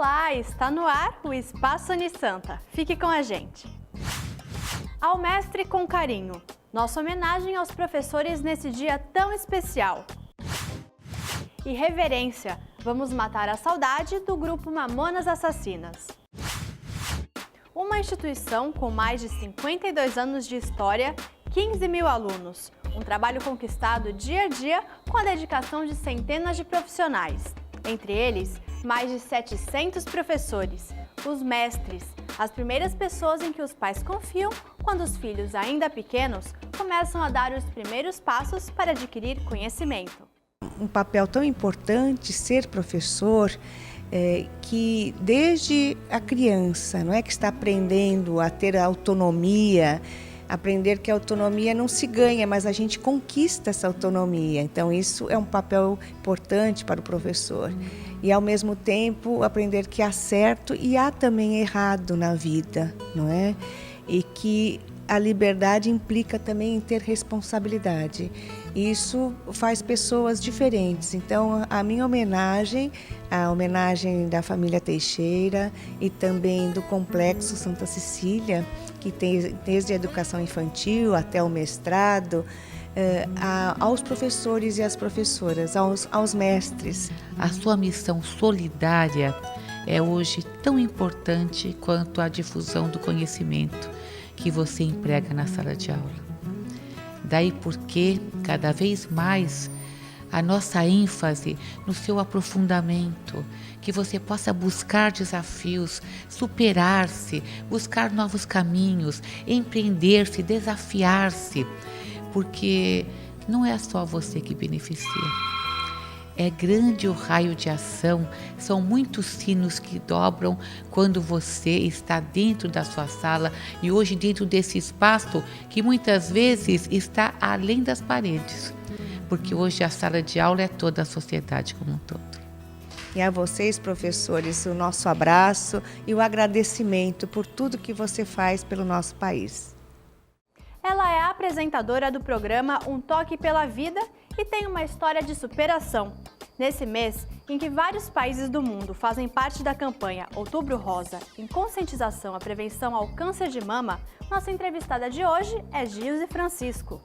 Olá, está no ar o Espaço Unisanta. Fique com a gente. Ao mestre com carinho, nossa homenagem aos professores nesse dia tão especial. E reverência, vamos matar a saudade do grupo Mamonas Assassinas. Uma instituição com mais de 52 anos de história, 15 mil alunos. Um trabalho conquistado dia a dia com a dedicação de centenas de profissionais. Entre eles, mais de 700 professores, os mestres, as primeiras pessoas em que os pais confiam quando os filhos, ainda pequenos, começam a dar os primeiros passos para adquirir conhecimento. Um papel tão importante ser professor, que desde a criança, não é, que está aprendendo a ter autonomia, aprender que a autonomia não se ganha, mas a gente conquista essa autonomia. Então isso é um papel importante para o professor. E ao mesmo tempo aprender que há certo e há também errado na vida, não é? E que a liberdade implica também em ter responsabilidade. Isso faz pessoas diferentes. Então, a minha homenagem, a homenagem da família Teixeira e também do Complexo Santa Cecília, que tem desde a educação infantil até o mestrado, aos professores e às professoras, aos mestres. A sua missão solidária é hoje tão importante quanto a difusão do conhecimento que você emprega na sala de aula. Daí porque, cada vez mais, a nossa ênfase no seu aprofundamento, que você possa buscar desafios, superar-se, buscar novos caminhos, empreender-se, desafiar-se, porque não é só você que beneficia. É grande o raio de ação, são muitos sinos que dobram quando você está dentro da sua sala e hoje dentro desse espaço que muitas vezes está além das paredes, porque hoje a sala de aula é toda a sociedade como um todo. E a vocês, professores, o nosso abraço e o agradecimento por tudo que você faz pelo nosso país. Ela é a apresentadora do programa Um Toque pela Vida e tem uma história de superação. Nesse mês, em que vários países do mundo fazem parte da campanha Outubro Rosa em conscientização à prevenção ao câncer de mama, nossa entrevistada de hoje é Gilze Francisco.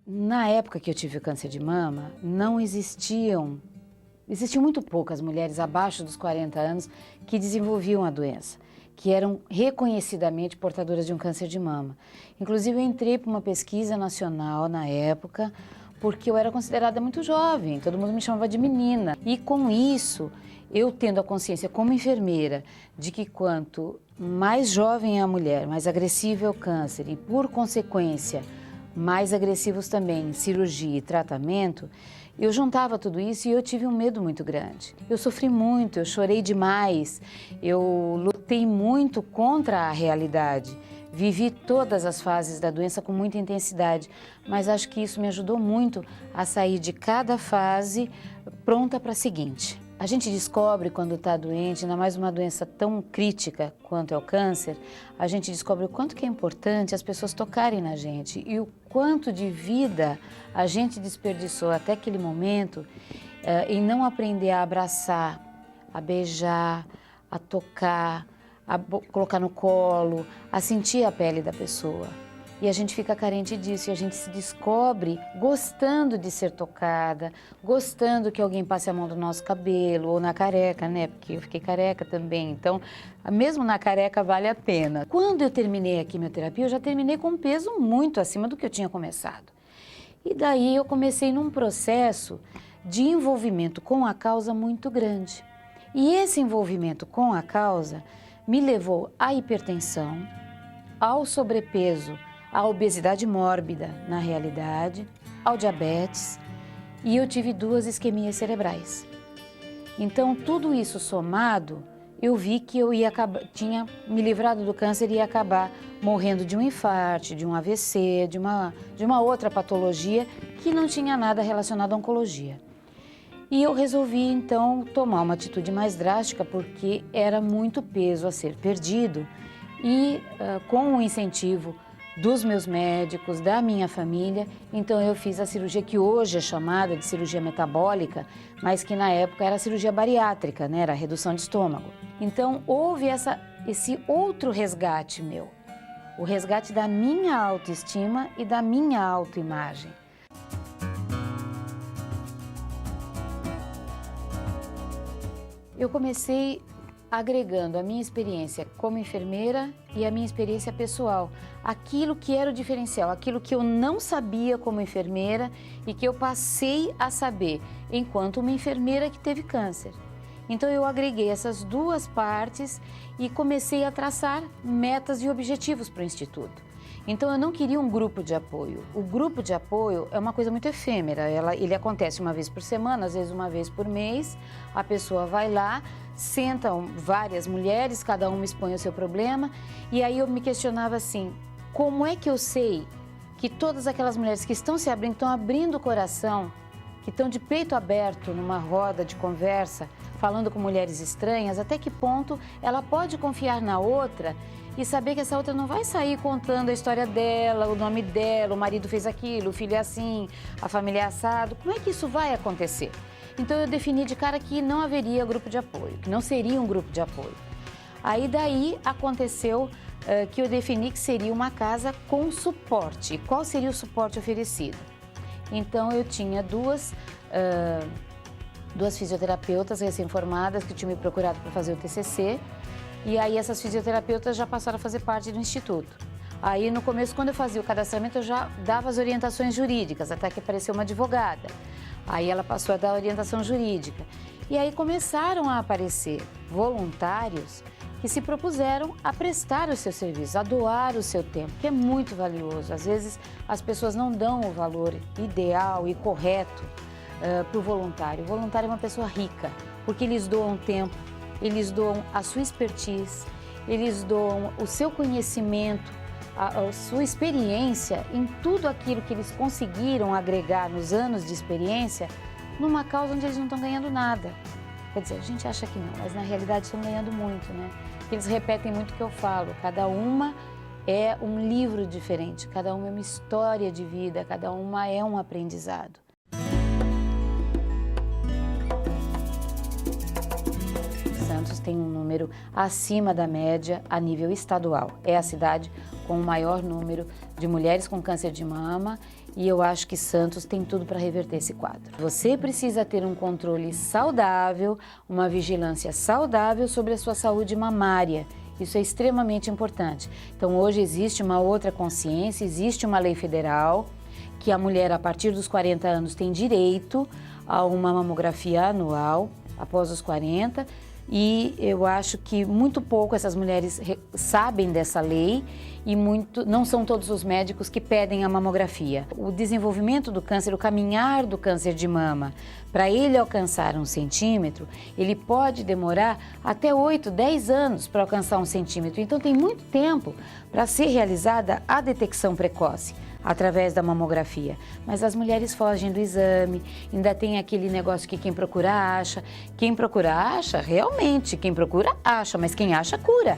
Na época que eu tive o câncer de mama, existiam muito poucas mulheres abaixo dos 40 anos que desenvolviam a doença, que eram reconhecidamente portadoras de um câncer de mama. Inclusive eu entrei para uma pesquisa nacional na época, porque eu era considerada muito jovem, todo mundo me chamava de menina. E com isso, eu tendo a consciência como enfermeira de que quanto mais jovem é a mulher, mais agressivo é o câncer e, por consequência, mais agressivos também, cirurgia e tratamento, eu juntava tudo isso e eu tive um medo muito grande. Eu sofri muito, eu chorei demais, eu lutei muito contra a realidade, vivi todas as fases da doença com muita intensidade, mas acho que isso me ajudou muito a sair de cada fase pronta para a seguinte. A gente descobre quando está doente, ainda mais uma doença tão crítica quanto é o câncer, a gente descobre o quanto que é importante as pessoas tocarem na gente e o quanto de vida a gente desperdiçou até aquele momento em não aprender a abraçar, a beijar, a tocar, a colocar no colo, a sentir a pele da pessoa. E a gente fica carente disso e a gente se descobre gostando de ser tocada, gostando que alguém passe a mão no nosso cabelo ou na careca, né? Porque eu fiquei careca também, então mesmo na careca vale a pena. Quando eu terminei a quimioterapia, eu já terminei com um peso muito acima do que eu tinha começado. E daí eu comecei num processo de envolvimento com a causa muito grande. E esse envolvimento com a causa me levou à hipertensão, ao sobrepeso, à obesidade mórbida, na realidade, ao diabetes, e eu tive 2 isquemias cerebrais. Então, tudo isso somado, eu vi que eu tinha me livrado do câncer e ia acabar morrendo de um infarte, de um AVC, de uma outra patologia que não tinha nada relacionado à oncologia. E eu resolvi, então, tomar uma atitude mais drástica, porque era muito peso a ser perdido. E com o incentivo dos meus médicos, da minha família, então eu fiz a cirurgia que hoje é chamada de cirurgia metabólica, mas que na época era cirurgia bariátrica, né? Era redução de estômago. Então houve esse outro resgate meu, o resgate da minha autoestima e da minha autoimagem. Eu comecei agregando a minha experiência como enfermeira e a minha experiência pessoal, aquilo que era o diferencial, aquilo que eu não sabia como enfermeira e que eu passei a saber enquanto uma enfermeira que teve câncer. Então eu agreguei essas duas partes e comecei a traçar metas e objetivos para o Instituto. Então eu não queria um grupo de apoio. O grupo de apoio é uma coisa muito efêmera, ele acontece uma vez por semana, às vezes uma vez por mês, a pessoa vai lá, sentam várias mulheres, cada uma expõe o seu problema, e aí eu me questionava assim, como é que eu sei que todas aquelas mulheres que estão se abrindo, estão abrindo o coração, que estão de peito aberto numa roda de conversa, falando com mulheres estranhas, até que ponto ela pode confiar na outra e saber que essa outra não vai sair contando a história dela, o nome dela, o marido fez aquilo, o filho é assim, a família é assado. Como é que isso vai acontecer? Então eu defini de cara que não haveria grupo de apoio, que não seria um grupo de apoio. Aí daí aconteceu que eu defini que seria uma casa com suporte. E qual seria o suporte oferecido? Então eu tinha duas fisioterapeutas recém-formadas que tinham me procurado para fazer o TCC. E aí essas fisioterapeutas já passaram a fazer parte do Instituto. Aí no começo, quando eu fazia o cadastramento, eu já dava as orientações jurídicas, até que apareceu uma advogada. Aí ela passou a dar a orientação jurídica. E aí começaram a aparecer voluntários que se propuseram a prestar o seu serviço, a doar o seu tempo, que é muito valioso. Às vezes as pessoas não dão o valor ideal e correto para o voluntário. O voluntário é uma pessoa rica, porque eles doam tempo, eles doam a sua expertise, eles doam o seu conhecimento, a sua experiência em tudo aquilo que eles conseguiram agregar nos anos de experiência numa causa onde eles não estão ganhando nada. Quer dizer, a gente acha que não, mas na realidade estão ganhando muito, né? Eles repetem muito o que eu falo, cada uma é um livro diferente, cada uma é uma história de vida, cada uma é um aprendizado. Santos tem um número acima da média a nível estadual. É a cidade com o maior número de mulheres com câncer de mama e eu acho que Santos tem tudo para reverter esse quadro. Você precisa ter um controle saudável, uma vigilância saudável sobre a sua saúde mamária. Isso é extremamente importante. Então hoje existe uma outra consciência, existe uma lei federal que a mulher a partir dos 40 anos tem direito a uma mamografia anual após os 40. E eu acho que muito pouco essas mulheres sabem dessa lei e não são todos os médicos que pedem a mamografia. O desenvolvimento do câncer, o caminhar do câncer de mama, para ele alcançar 1 centímetro, ele pode demorar até 8, 10 anos para alcançar 1 centímetro. Então tem muito tempo para ser realizada a detecção precoce através da mamografia. Mas as mulheres fogem do exame, ainda tem aquele negócio que quem procura acha. Quem procura acha, realmente, quem procura acha, mas quem acha cura.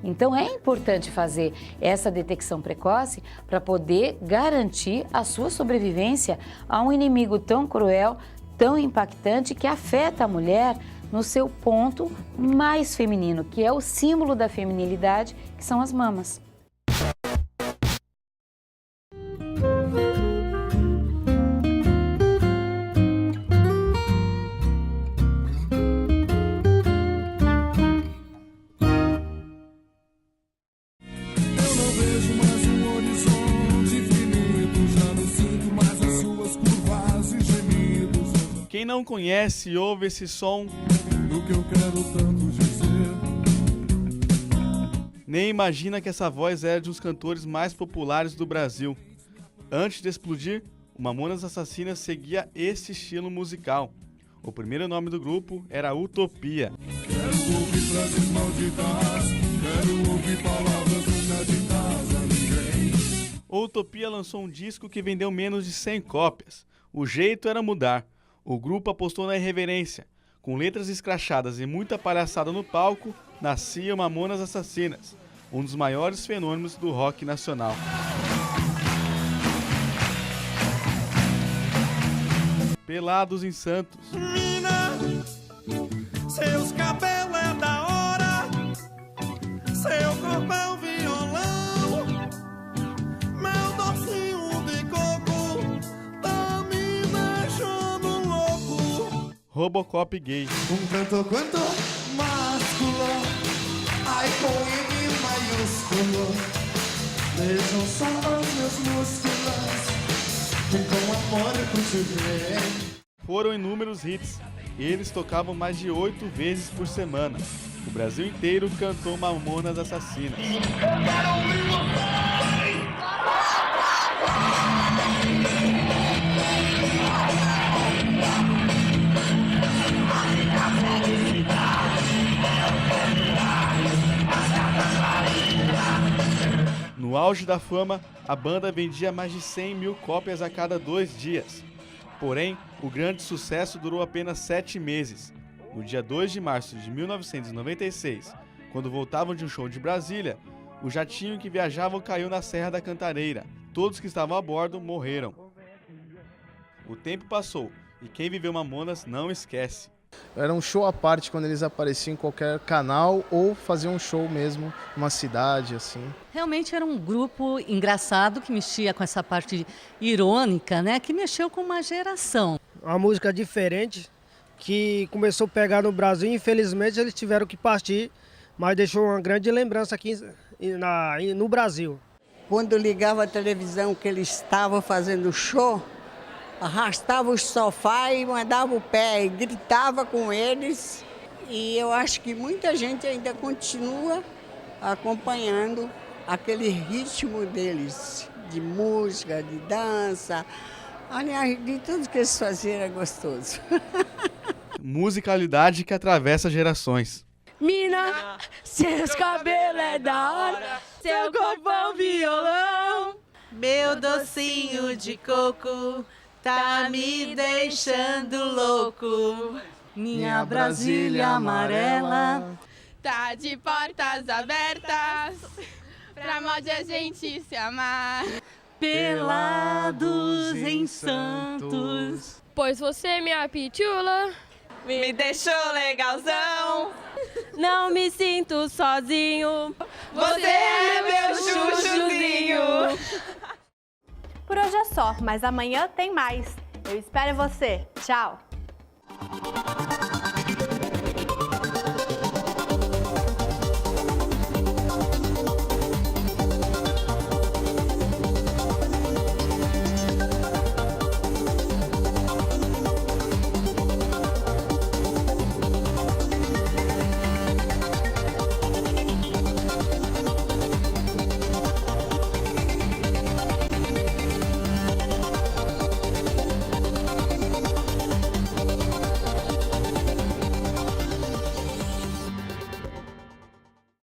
Então é importante fazer essa detecção precoce para poder garantir a sua sobrevivência a um inimigo tão cruel, tão impactante, que afeta a mulher no seu ponto mais feminino, que é o símbolo da feminilidade, que são as mamas. Quem não conhece, ouve esse som do que eu quero tanto dizer. Nem imagina que essa voz era de um dos cantores mais populares do Brasil. Antes de explodir, o Mamonas Assassinas seguia esse estilo musical. O primeiro nome do grupo era Utopia. Quero ouvir frases malditas, quero ouvir palavras ineditas a ninguém. O Utopia lançou um disco que vendeu menos de 100 cópias. O jeito era mudar. O grupo apostou na irreverência. Com letras escrachadas e muita palhaçada no palco, nascia Mamonas Assassinas, um dos maiores fenômenos do rock nacional. Pelados em Santos. Mina, seus cabelos é da hora, seu corpo é um violão, meu docinho de coco tá me deixando louco. Robocop gay. Um tanto quanto másculo, ai com M maiúsculo, vejam só os meus músculos, que com amor cultivei. Foram inúmeros hits. Eles tocavam mais de 8 vezes por semana. O Brasil inteiro cantou Mamonas Assassinas. No auge da fama, a banda vendia mais de 100 mil cópias a cada 2 dias. Porém, o grande sucesso durou apenas 7 meses. No dia 2 de março de 1996, quando voltavam de um show de Brasília, o jatinho que viajavam caiu na Serra da Cantareira. Todos que estavam a bordo morreram. O tempo passou e quem viveu Mamonas não esquece. Era um show à parte quando eles apareciam em qualquer canal ou faziam um show mesmo numa cidade, assim. Realmente era um grupo engraçado que mexia com essa parte irônica, né? Que mexeu com uma geração. Uma música diferente que começou a pegar no Brasil. Infelizmente eles tiveram que partir, mas deixou uma grande lembrança aqui no Brasil. Quando ligava a televisão que eles estavam fazendo show, arrastava o sofá e mandava o pé e gritava com eles. E eu acho que muita gente ainda continua acompanhando aquele ritmo deles, de música, de dança. Aliás, de tudo que eles faziam era gostoso. Musicalidade que atravessa gerações. Mina, seus cabelos é da hora, seu corpo é um violão, meu docinho de coco tá me deixando louco. Minha Brasília amarela tá de portas abertas pra mal de a gente se amar. Pelados em Santos. Pois você, minha pitula, me deixou legalzão. Não me sinto sozinho. Você é meu chuchuzinho. Por hoje é só, mas amanhã tem mais. Eu espero você. Tchau!